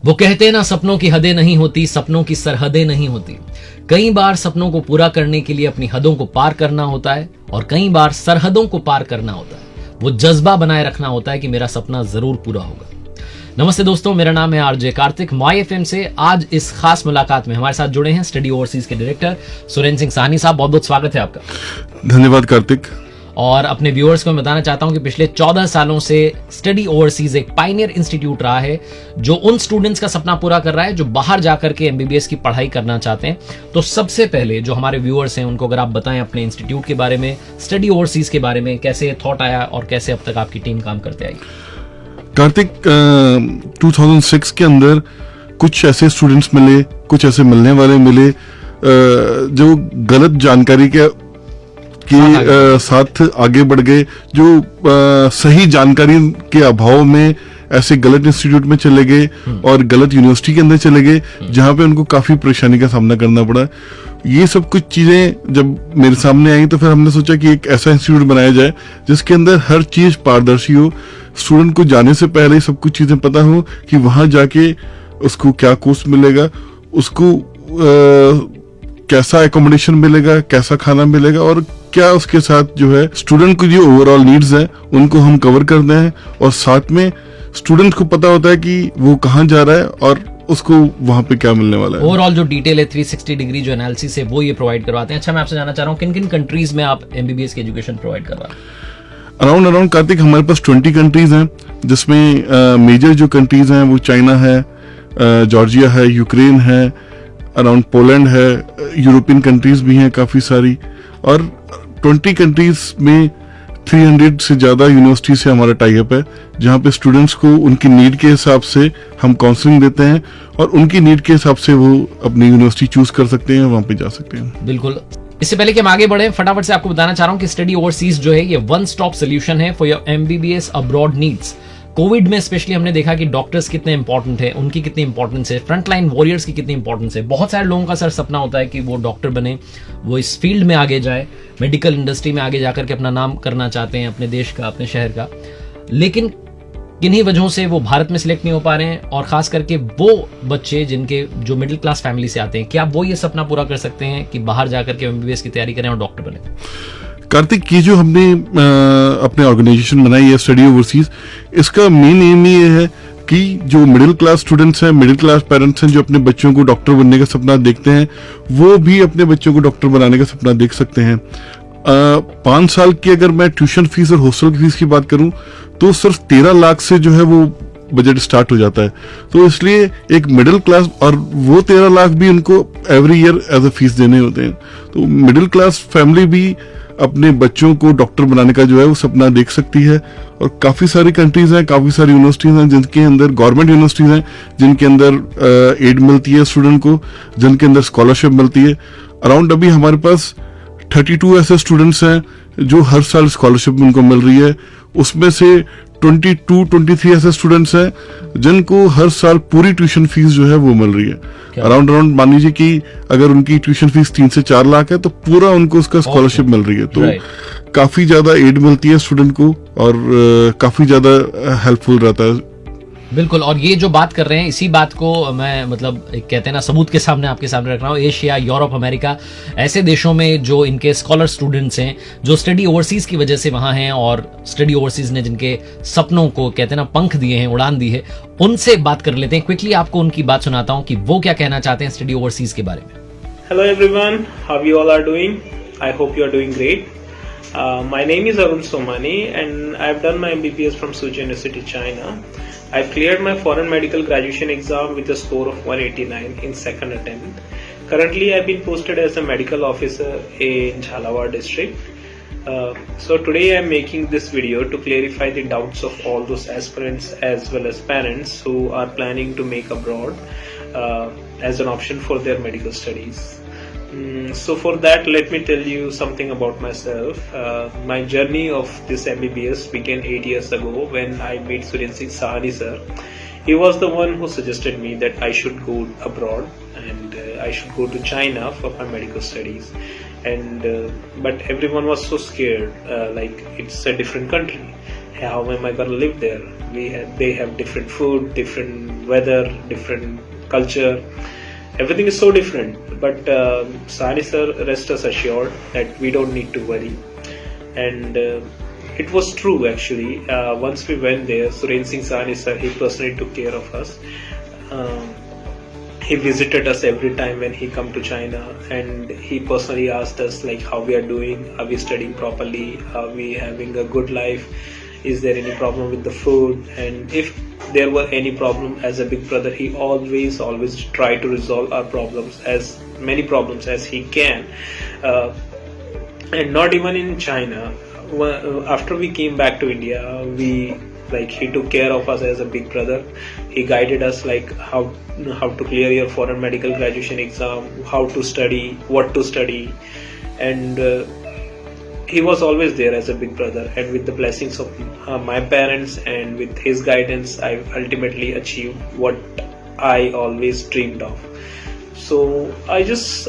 वो कहते हैं ना, सपनों की हदें नहीं होती, सपनों की सरहदें नहीं होती। कई बार सपनों को पूरा करने के लिए अपनी हदों को पार करना होता है और कई बार सरहदों को पार करना होता है। वो जज्बा बनाए रखना होता है कि मेरा सपना जरूर पूरा होगा। नमस्ते दोस्तों, मेरा नाम है आरजे कार्तिक। माई एफएम से आज इस खास मुलाकात में हमारे साथ जुड़े हैं स्टडी ओवरसीज के डायरेक्टर सुरेंद्र सिंह साहनी साहब। बहुत बहुत स्वागत है आपका। धन्यवाद कार्तिक। और अपने व्यूअर्स को मैं बताना चाहता हूं कि पिछले 14 सालों से स्टडी ओवरसीज एक पायनियर इंस्टीट्यूट रहा है जो उन स्टूडेंट्स का सपना पूरा कर रहा है जो बाहर जाकर के एमबीबीएस की पढ़ाई करना चाहते हैं। तो सबसे पहले जो हमारे व्यूअर्स हैं उनको अगर आप बताएं अपने इंस्टीट्यूट के बारे में, स्टडी ओवरसीज के बारे में, कैसे थॉट आया और कैसे अब तक आपकी टीम काम करते आई। कार्तिक, 2006 के अंदर कुछ ऐसे स्टूडेंट्स मिले, कुछ ऐसे मिलने वाले मिले जो गलत जानकारी के साथ आगे बढ़ गए, जो सही जानकारी के अभाव में ऐसे गलत इंस्टीट्यूट में चले गए और गलत यूनिवर्सिटी के अंदर चले गए, जहां पे उनको काफी परेशानी का सामना करना पड़ा। ये सब कुछ चीजें जब मेरे सामने आई तो फिर हमने सोचा कि एक ऐसा इंस्टीट्यूट बनाया जाए जिसके अंदर हर चीज पारदर्शी हो, स्टूडेंट को जाने से पहले ही सब कुछ चीजें पता हो कि वहां जाके उसको क्या कोर्स मिलेगा, उसको कैसा एकोमोडेशन मिलेगा, कैसा खाना मिलेगा और क्या उसके साथ जो है स्टूडेंट को जो ओवरऑल नीड्स है उनको हम कवर करते हैं। और साथ में स्टूडेंट को पता होता है कि वो कहाँ जा रहा है और उसको वहां पे क्या मिलने वाला है। ओवरऑल जो डिटेल है 360 डिग्री जो एनालिसिस है वो ये प्रोवाइड करवाते हैं। अच्छा, मैं आपसे जानना चाह रहा हूँ किन किन कंट्रीज में आप एमबीबीएस की एजुकेशन प्रोवाइड करवा रहे हैं। अराउंड कार्तिक हमारे पास 20 कंट्रीज हैं, जिसमें मेजर जो कंट्रीज हैं वो चाइना है, जॉर्जिया है, यूक्रेन है, अराउंड पोलैंड है, यूरोपियन कंट्रीज भी हैं काफी सारी, और 20 कंट्रीज में 300 से ज्यादा यूनिवर्सिटी से हमारा टाई अप है, जहां पे स्टूडेंट्स को उनकी नीड के हिसाब से हम काउंसलिंग देते हैं और उनकी नीड के हिसाब से वो अपनी यूनिवर्सिटी चूज कर सकते हैं, वहां पे जा सकते हैं। बिल्कुल। इससे पहले कि हम आगे बढ़े, फटाफट से आपको बताना चाह रहा हूं कि स्टडी ओवरसीज जो है ये वन स्टॉप सोल्यूशन है for your MBBS abroad needs. Covid में स्पेशली हमने देखा कि डॉक्टर्स कितने इंपॉर्टेंट है, उनकी कितनी इंपॉर्टेंस है, फ्रंटलाइन वॉरियर्स की कितनी इंपॉर्टेंस है। बहुत सारे लोगों का सर सपना होता है कि वो डॉक्टर बने, वो इस फील्ड में आगे जाए, मेडिकल इंडस्ट्री में आगे जाकर के अपना नाम करना चाहते हैं, अपने देश का, अपने शहर का, लेकिन किन्हीं वजहों से वो भारत में सिलेक्ट नहीं हो पा रहे हैं। और खास करके वो बच्चे जिनके जो मिडिल क्लास फैमिली से आते हैं, क्या वो ये सपना पूरा कर सकते हैं कि बाहर जाकर के एमबीबीएस की तैयारी करें और डॉक्टर बने। कार्तिक, ये जो हमने अपने ऑर्गेनाइजेशन बनाई है स्टडी ओवरसीज, इसका मेन एम ये है कि जो मिडिल क्लास स्टूडेंट्स हैं, मिडिल क्लास पेरेंट्स हैं जो अपने बच्चों को डॉक्टर बनने का सपना देखते हैं, वो भी अपने बच्चों को डॉक्टर बनाने का सपना देख सकते हैं। 5 साल की अगर मैं ट्यूशन फीस और हॉस्टल की फीस की बात करूं तो सिर्फ 13 लाख से जो है वो बजट स्टार्ट हो जाता है। तो इसलिए एक मिडिल क्लास, और वो 13 लाख भी उनको every year as a fees देने होते हैं। तो मिडिल क्लास फैमिली भी अपने बच्चों को डॉक्टर बनाने का जो है वो सपना देख सकती है। और काफी सारी कंट्रीज हैं, काफी सारी यूनिवर्सिटीज हैं जिनके अंदर गवर्नमेंट यूनिवर्सिटीज हैं, जिनके अंदर एड मिलती है स्टूडेंट को, जिनके अंदर स्कॉलरशिप मिलती है। अराउंड अभी हमारे पास 32 ऐसे स्टूडेंट्स हैं जो हर साल स्कॉलरशिप उनको मिल रही है। उसमें से 22-23 ऐसे स्टूडेंट्स हैं जिनको हर साल पूरी ट्यूशन फीस जो है वो मिल रही है। अराउंड मान लीजिए कि अगर उनकी ट्यूशन फीस 3 से 4 लाख है तो पूरा उनको उसका स्कॉलरशिप मिल रही है। तो काफी ज्यादा एड मिलती है स्टूडेंट को और काफी ज्यादा हेल्पफुल रहता है। बिल्कुल। और ये जो बात कर रहे हैं, इसी बात को मैं मतलब कहते हैं ना, सबूत के सामने आपके सामने रख रहा हूँ। एशिया, यूरोप, अमेरिका, ऐसे देशों में जो इनके स्कॉलर स्टूडेंट्स हैं, जो स्टडी ओवरसीज की वजह से वहां हैं और स्टडी ओवरसीज ने जिनके सपनों को कहते हैं ना पंख दिए हैं, उड़ान दी है, उनसे बात कर लेते हैं। क्विकली आपको उनकी बात सुनाता हूँ कि वो क्या कहना चाहते हैं स्टडी ओवरसीज के बारे में। Hello everyone, how you all are doing? I hope you are doing great. My name is Arun Somani and I have done my MBBS from Suzhou University, China. I cleared my foreign medical graduation exam with a score of 189 in second attempt. Currently, I have been posted as a medical officer in Jhalawar district. So today I am making this video to clarify the doubts of all those aspirants as well as parents who are planning to make abroad as an option for their medical studies. So for that, let me tell you something about myself. My journey of this MBBS began 8 years ago when I met Suren Singh Sahani sir. He was the one who suggested me that I should go abroad and I should go to China for my medical studies. And but everyone was so scared, like it's a different country. how am I going to live there? They have different food, different weather, different culture. Everything is so different. But Sahni sir, rest us assured that we don't need to worry. And it was true actually. Once we went there, Suren Singh Sahni sir, he personally took care of us. He visited us every time when he come to China, and he personally asked us like how we are doing, are we studying properly, are we having a good life, is there any problem with the food, and if there were any problem, as a big brother he always try to resolve our problems, as many problems as he can. And not even in China, after we came back to India, he took care of us as a big brother. He guided us like how to clear your foreign medical graduation exam, how to study, what to study, and he was always there as a big brother. And with the blessings of my parents and with his guidance, I ultimately achieved what I always dreamed of. So I just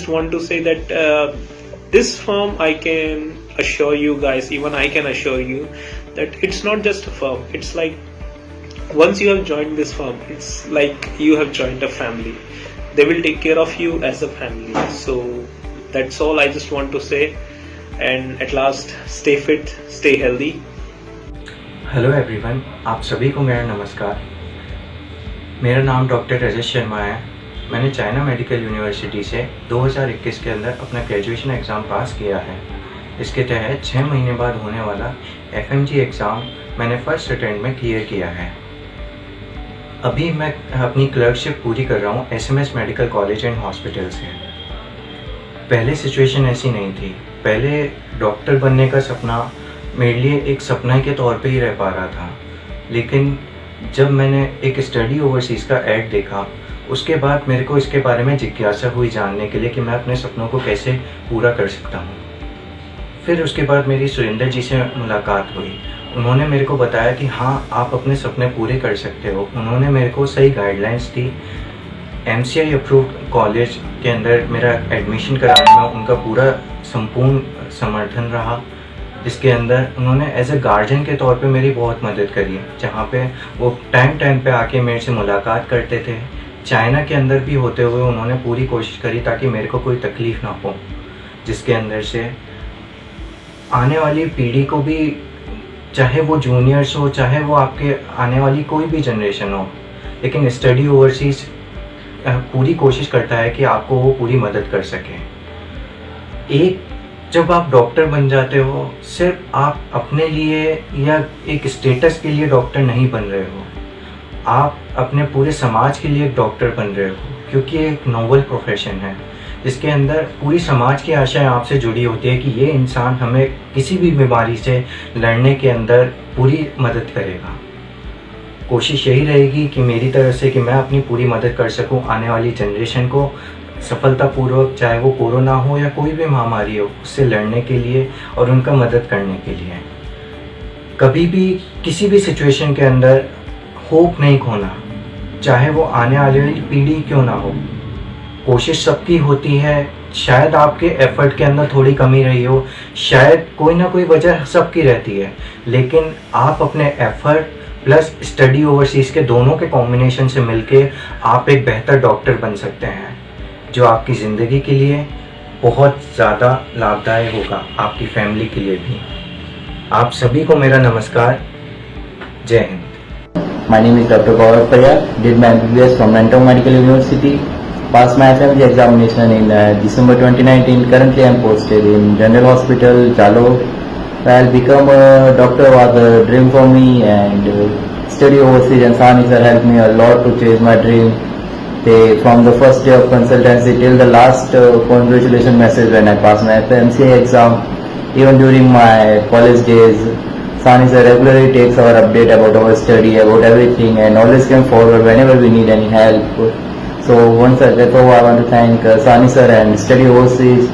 want to say that this firm, I can assure you guys, even I can assure you that it's not just a firm. It's like once you have joined this firm, it's like you have joined a family. They will take care of you as a family. So that's all I just want to say. And at last, stay fit, stay healthy. Hello everyone, आप सभी को मेरा नमस्कार। मेरा नाम doctor Rajat Sharma है। मैंने China medical university से 2021 के अंदर अपना ग्रेजुएशन एग्ज़ाम पास किया है। इसके तहत 6 महीने बाद होने वाला FMG एग्ज़ाम मैंने फर्स्ट अटेम्प्ट में क्लियर किया है। अभी मैं अपनी क्लर्कशिप पूरी कर रहा हूँ SMS medical college and hospital से। पहले सिचुएशन ऐसी नहीं थी। पहले डॉक्टर बनने का सपना मेरे लिए एक सपना के तौर पे ही रह पा रहा था, लेकिन जब मैंने एक स्टडी ओवरसीज़ का ऐड देखा, उसके बाद मेरे को इसके बारे में जिज्ञासा हुई जानने के लिए कि मैं अपने सपनों को कैसे पूरा कर सकता हूँ। फिर उसके बाद मेरी सुरेंद्र जी से मुलाकात हुई। उन्होंने मेरे को बताया कि हाँ, आप अपने सपने पूरे कर सकते हो। उन्होंने मेरे को सही गाइडलाइंस दी। MCI अप्रूव्ड कॉलेज के अंदर मेरा एडमिशन कराने में उनका पूरा संपूर्ण समर्थन रहा। इसके अंदर उन्होंने एज ए गार्जियन के तौर पे मेरी बहुत मदद करी, जहाँ पे वो टाइम पे आके मेरे से मुलाकात करते थे। चाइना के अंदर भी होते हुए उन्होंने पूरी कोशिश करी ताकि मेरे को कोई तकलीफ़ ना हो, जिसके अंदर से आने वाली पीढ़ी को भी, चाहे वो जूनियर्स हो, चाहे वो आपके आने वाली कोई भी जनरेशन हो, लेकिन स्टडी ओवरसीज़ पूरी कोशिश करता है कि आपको वो पूरी मदद कर सके। जब आप डॉक्टर बन जाते हो, सिर्फ आप अपने लिए या एक स्टेटस के लिए डॉक्टर नहीं बन रहे हो, आप अपने पूरे समाज के लिए एक डॉक्टर बन रहे हो, क्योंकि ये एक नोबल प्रोफेशन है जिसके अंदर पूरी समाज की आशाएं आपसे जुड़ी होती है कि ये इंसान हमें किसी भी बीमारी से लड़ने के अंदर पूरी मदद करेगा। कोशिश यही रहेगी कि मेरी तरफ से कि मैं अपनी पूरी मदद कर सकूं आने वाली जनरेशन को सफलतापूर्वक, चाहे वो कोरोना हो या कोई भी महामारी हो, उससे लड़ने के लिए और उनका मदद करने के लिए। कभी भी किसी भी सिचुएशन के अंदर होप नहीं खोना, चाहे वो आने वाली पीढ़ी क्यों ना हो। कोशिश सबकी होती है, शायद आपके एफर्ट के अंदर थोड़ी कमी रही हो, शायद कोई ना कोई वजह सबकी रहती है, लेकिन आप अपने एफर्ट प्लस स्टडी ओवरसीज़ के दोनों के कॉम्बिनेशन से मिलके आप एक बेहतर डॉक्टर बन सकते हैं, जो आपकी ज़िंदगी के लिए बहुत ज़्यादा लाभदायक होगा, आपकी फैमिली के लिए भी। आप सभी को मेरा नमस्कार। जय Hind. My name is Dr. Gaurav Paya, did my MBBS from Nantong Medical University, passed my FMG examination in December 2019. Currently I am posted in General Hospital, Jalore. I'll become a doctor was a dream for me, and study overseas and Sahni sir helped me a lot to chase my dream. From the first day of consultancy till the last congratulation message when I passed my MCA exam, even during my college days, Sahni sir regularly takes our update about our study, about everything, and always came forward whenever we need any help. So once therefore I want to thank Sahni sir and Study Overseas.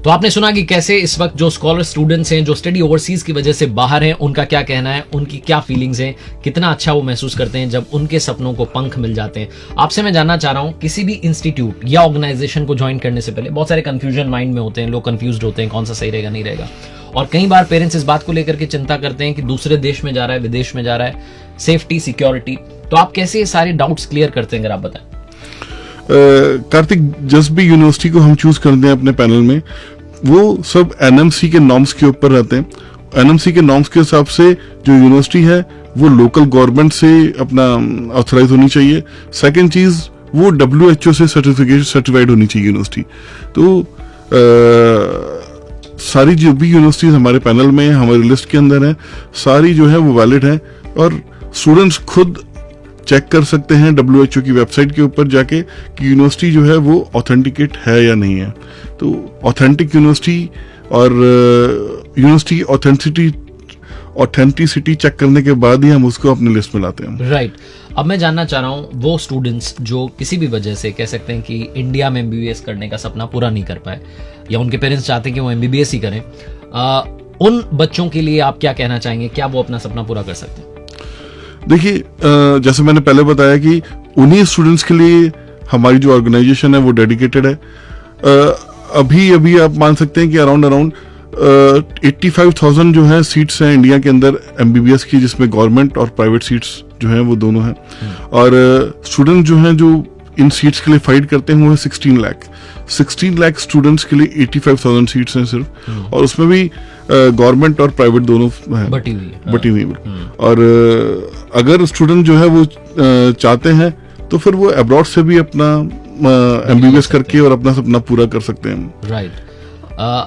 तो आपने सुना कि कैसे इस वक्त जो scholar students हैं, जो स्टडी ओवरसीज की वजह से बाहर हैं, उनका क्या कहना है, उनकी क्या फीलिंग्स हैं, कितना अच्छा वो महसूस करते हैं जब उनके सपनों को पंख मिल जाते हैं। आपसे मैं जानना चाह रहा हूँ, किसी भी इंस्टीट्यूट या ऑर्गेनाइजेशन को ज्वाइन करने से पहले बहुत सारे कंफ्यूजन माइंड में होते हैं, लोग कंफ्यूज्ड होते हैं कौन सा सही रहेगा नहीं रहेगा, और कई बार पेरेंट्स इस बात को लेकर के चिंता करते हैं कि दूसरे देश में जा रहा है, विदेश में जा रहा है, सेफ्टी, सिक्योरिटी, तो आप कैसे ये सारे डाउट्स क्लियर करते हैं, अगर आप बताएं। कार्तिक, जिस भी यूनिवर्सिटी को हम चूज करते हैं अपने पैनल में, वो सब एनएमसी के नॉर्म्स के ऊपर रहते हैं। एनएमसी के नॉर्म्स के हिसाब से जो यूनिवर्सिटी है वो लोकल गवर्नमेंट से अपना ऑथराइज होनी चाहिए। सेकंड चीज, वो WHO से सर्टिफाइड होनी चाहिए यूनिवर्सिटी। तो सारी जो भी यूनिवर्सिटीज हमारे पैनल में, हमारी लिस्ट के अंदर है, सारी जो है वो वैलिड है और स्टूडेंट्स खुद चेक कर सकते हैं WHO की वेबसाइट के ऊपर जाके कि यूनिवर्सिटी जो है वो ऑथेंटिकेट है या नहीं है। तो ऑथेंटिक यूनिवर्सिटी और यूनिवर्सिटी ऑथेंटिसिटी चेक करने के बाद ही हम उसको अपनी लिस्ट में लाते हैं। राइट। अब मैं जानना चाह रहा हूँ, वो स्टूडेंट्स जो किसी भी वजह से कह सकते हैं कि इंडिया में MBBS करने का सपना पूरा नहीं कर पाए, या उनके पेरेंट्स चाहते हैं कि वो MBBS ही करें, उन बच्चों के लिए आप क्या कहना चाहेंगे? क्या वो अपना सपना पूरा कर सकते हैं? देखिए, जैसे मैंने पहले बताया कि उन्हीं स्टूडेंट्स के लिए हमारी जो ऑर्गेनाइजेशन है वो डेडिकेटेड है। अभी आप मान सकते हैं कि अराउंड 85,000 जो है सीट्स हैं इंडिया के अंदर MBBS की, जिसमें गवर्नमेंट और प्राइवेट सीट्स जो हैं वो दोनों हैं। और स्टूडेंट जो हैं जो इन सीट्स के लिए फाइट करते हैं वो है 16 लाख स्टूडेंट्स के लिए 85,000 सीट्स हैं सिर्फ, और उसमें भी गवर्नमेंट और प्राइवेट दोनों हैं, बटी हुई है। और अगर स्टूडेंट जो है वो चाहते हैं तो फिर वो अब्रॉड से भी अपना MBBS करके और अपना सपना पूरा कर सकते हैं। राइट।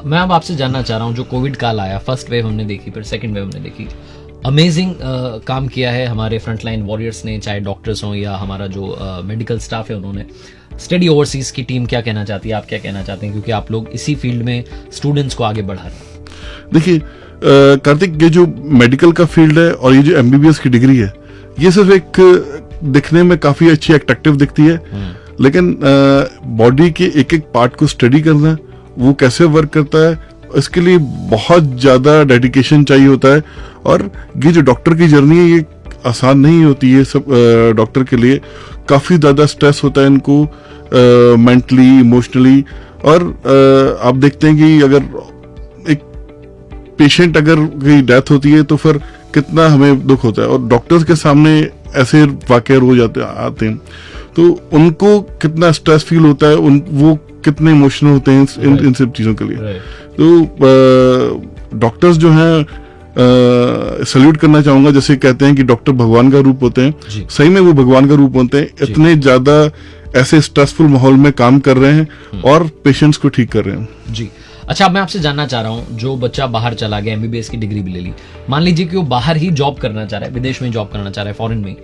मैं अब आपसे जानना चाह रहा हूँ, जो कोविड काल आया, फर्स्ट वेव हमने देखी, फिर सेकंड वेव हमने देखी, अमेजिंग काम किया है हमारे फ्रंटलाइन वॉरियर्स ने, चाहे डॉक्टर्स हों या हमारा जो मेडिकल स्टाफ है उन्होंने। स्टडी ओवरसीज की टीम क्या कहना चाहती है, आप क्या कहना चाहते हैं, क्योंकि आप लोग इसी फील्ड में स्टूडेंट्स को आगे बढ़ा रहे हैं? देखिए कार्तिक, ये जो मेडिकल का फील्ड है और ये जो MBBS की डिग्री है, ये सिर्फ एक दिखने में काफी अच्छी अट्रैक्टिव दिखती है, लेकिन बॉडी के एक एक पार्ट को स्टडी करना, वो कैसे वर्क करता है, इसके लिए बहुत ज्यादा डेडिकेशन चाहिए होता है। और ये जो डॉक्टर की जर्नी है ये आसान नहीं होती है। सब डॉक्टर के लिए काफी ज्यादा स्ट्रेस होता है इनको, मेंटली, इमोशनली। और आप देखते हैं कि अगर एक पेशेंट अगर की डेथ होती है तो फिर कितना हमें दुख होता है, और डॉक्टर्स के सामने ऐसे वाकये रोज आते हैं तो उनको कितना स्ट्रेस फील होता है, वो कितने इमोशनल होते हैं इन सब चीजों के लिए। तो डॉक्टर्स जो हैं, सल्यूट करना चाहूंगा। जैसे कहते हैं कि डॉक्टर भगवान का रूप होते हैं, सही में वो भगवान का रूप होते हैं। इतने ज्यादा ऐसे स्ट्रेसफुल माहौल में काम कर रहे हैं और पेशेंट्स को ठीक कर रहे हैं। जी। अच्छा, अब मैं आपसे जानना चाह रहा हूँ, जो बच्चा बाहर चला गया, MBBS की डिग्री भी ले ली, मान लीजिए कि वो बाहर ही जॉब करना चाह रहा है, विदेश में जॉब करना चाह रहा है, फॉरेन में,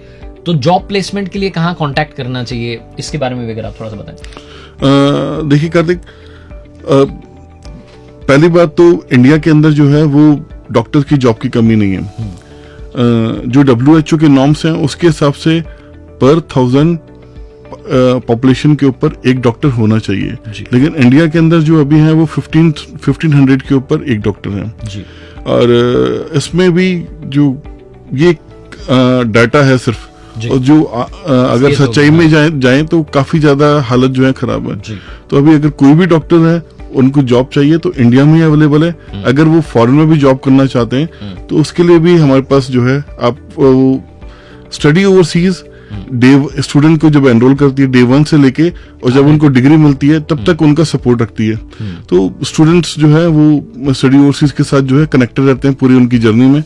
तो जॉब प्लेसमेंट के लिए कहाँ कांटेक्ट करना चाहिए, इसके बारे में अगर आप थोड़ा सा बताएं। देखिए कार्तिक, पहली बात तो इंडिया के अंदर जो है वो डॉक्टर्स की जॉब की कमी नहीं है। जो WHO के नॉर्म्स हैं उसके हिसाब से पर 1000 पॉपुलेशन के ऊपर एक डॉक्टर होना चाहिए, लेकिन इंडिया के अंदर जो अभी है वो 1500 के ऊपर एक डॉक्टर है। और इसमें भी जो ये डाटा है सिर्फ, और जो अगर सच्चाई में जाए तो काफी ज्यादा हालत जो है खराब है। तो अभी अगर कोई भी डॉक्टर है उनको जॉब चाहिए तो इंडिया में ही अवेलेबल है। अगर वो फॉरेन में भी जॉब करना चाहते हैं तो उसके लिए भी हमारे पास जो है, आप स्टडी ओवरसीज स्टूडेंट को जब एनरोल करती है डे 1 से लेके, और जब उनको डिग्री मिलती है तब तक उनका सपोर्ट रखती है। तो स्टूडेंट्स जो है वो स्टडी ओवरसीज के साथ जो है कनेक्टेड रहते हैं पूरी उनकी जर्नी में।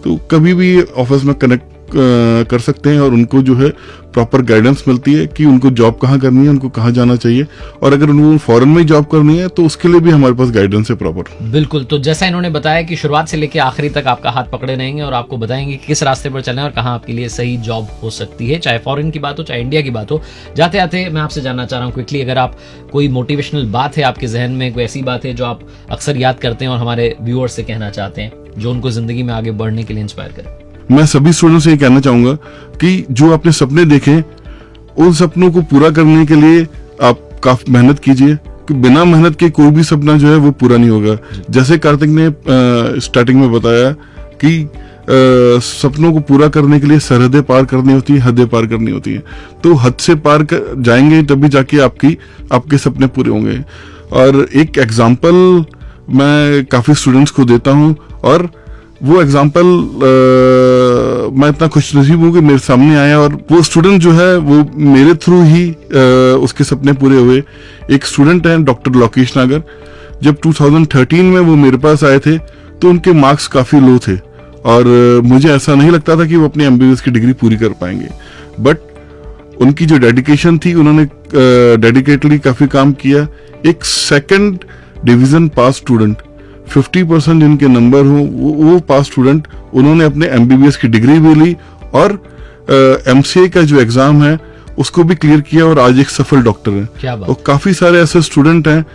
तो कभी भी ऑफिस में कनेक्ट कर सकते हैं और उनको जो है प्रॉपर गाइडेंस मिलती है कि उनको जॉब कहाँ करनी है, उनको कहाँ जाना चाहिए। और अगर उनको फॉरेन में जॉब करनी है तो उसके लिए भी हमारे पास गाइडेंस है प्रॉपर। बिल्कुल। तो जैसा इन्होंने बताया कि शुरुआत से लेकर आखिरी तक आपका हाथ पकड़े रहेंगे और आपको बताएंगे कि किस रास्ते पर चलें और कहाँ आपके लिए सही जॉब हो सकती है, चाहे फॉरेन की बात हो चाहे इंडिया की बात हो। जाते जाते मैं आपसे जानना चाह रहा हूँ क्विकली, अगर आप कोई मोटिवेशनल बात है आपके जहन में, कोई ऐसी बात है जो आप अक्सर याद करते हैं और हमारे व्यूअर्स से कहना चाहते हैं, जो उनको जिंदगी में आगे बढ़ने के लिए इंस्पायर करे। मैं सभी स्टूडेंट्स से ये कहना चाहूंगा कि जो आपने सपने देखे उन सपनों को पूरा करने के लिए आप काफी मेहनत कीजिए, कि बिना मेहनत के कोई भी सपना जो है वो पूरा नहीं होगा। जैसे कार्तिक ने स्टार्टिंग में बताया कि सपनों को पूरा करने के लिए सरहदें पार करनी होती है, हदें पार करनी होती है। तो हद से पार जाएंगे तभी जाके आपके सपने पूरे होंगे। और एक एग्जाम्पल मैं काफ़ी स्टूडेंट्स को देता हूँ, और वो एग्जाम्पल मैं इतना खुशनसीब हूँ कि मेरे सामने आया, और वो स्टूडेंट जो है वो मेरे थ्रू ही उसके सपने पूरे हुए। एक स्टूडेंट है डॉक्टर लोकेश नागर, जब 2013 में वो मेरे पास आए थे तो उनके मार्क्स काफ़ी लो थे, और मुझे ऐसा नहीं लगता था कि वो अपनी MBBS की डिग्री पूरी कर पाएंगे। बट उनकी जो डेडिकेशन थी, उन्होंने डेडिकेटली काफ़ी काम किया। एक सेकंड डिवीज़न पास स्टूडेंट, 50% जिनके नंबर हो वो पास स्टूडेंट, उन्होंने अपने MBBS की डिग्री भी ली, और MCA का जो एग्ज़ाम है उसको भी क्लियर किया, और आज एक सफल डॉक्टर हैं। क्या बात। और काफ़ी सारे ऐसे स्टूडेंट हैं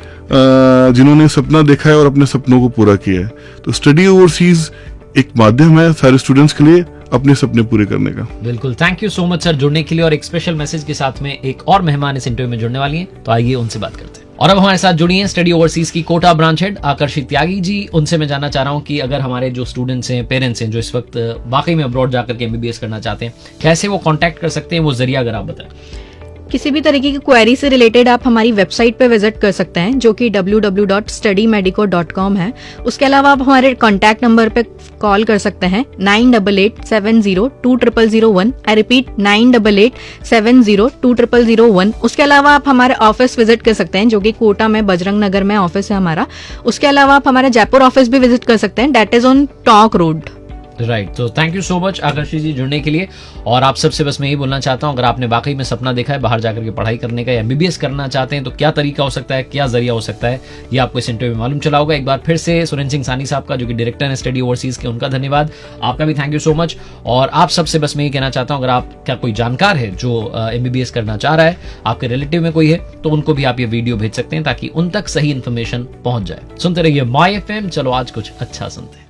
जिन्होंने सपना देखा है और अपने सपनों को पूरा किया है। तो स्टडी ओवरसीज एक माध्यम है सारे स्टूडेंट्स के लिए अपने सपने पूरे करने का। बिल्कुल, thank you so much sir जुड़ने के लिए, और एक स्पेशल मैसेज के साथ में एक और मेहमान इस इंटरव्यू में जुड़ने वाली हैं, तो आइए उनसे बात करते हैं। और अब हमारे साथ जुड़ी हैं स्टडी ओवरसीज की कोटा ब्रांच हेड आकर्षित त्यागी जी। उनसे मैं जानना चाह रहा हूं कि अगर हमारे जो स्टूडेंट्स हैं, पेरेंट्स हैं, जो इस वक्त वाकई में अब्रॉड जाकर के MBBS करना चाहते हैं, कैसे वो कांटेक्ट कर सकते हैं, वो जरिया अगर आप बताएं। किसी भी तरीके की क्वेरी से रिलेटेड आप हमारी वेबसाइट पे विजिट कर सकते हैं, जो कि www.studymedico.com है। उसके अलावा आप हमारे कॉन्टैक्ट नंबर पे कॉल कर सकते हैं 9887020001। I repeat 9887020001। उसके अलावा आप हमारे ऑफिस विजिट कर सकते हैं, जो कि कोटा में बजरंग नगर में ऑफिस है हमारा। उसके अलावा आप हमारे जयपुर ऑफिस भी विजिट कर सकते हैं, date is on talk road. Right, तो thank you so much Aakarshit ji जुड़ने के लिए। और आप सबसे बस मैं यही बोलना चाहता हूं, अगर आपने वाकई में सपना देखा है बाहर जाकर के पढ़ाई करने का, या MBBS करना चाहते हैं, तो क्या तरीका हो सकता है, क्या जरिया हो सकता है, ये आपको इस इंटरव्यू में मालूम चला होगा। एक बार फिर से सुरेंद्र सिंह सानी साहब का, जो कि डायरेक्टर है स्टडी ओवरसीज के, उनका धन्यवाद। आपका भी थैंक यू सो मच। और आप सबसे बस मैं ये कहना चाहता हूँ, अगर आपका कोई जानकार है जो MBBS करना चाह रहा है, आपके रिलेटिव में कोई है, तो उनको भी आप ये वीडियो भेज सकते हैं, ताकि उन तक सही इन्फॉर्मेशन पहुंच जाए। सुनते रहिए माय FM। चलो आज कुछ अच्छा सुनते हैं।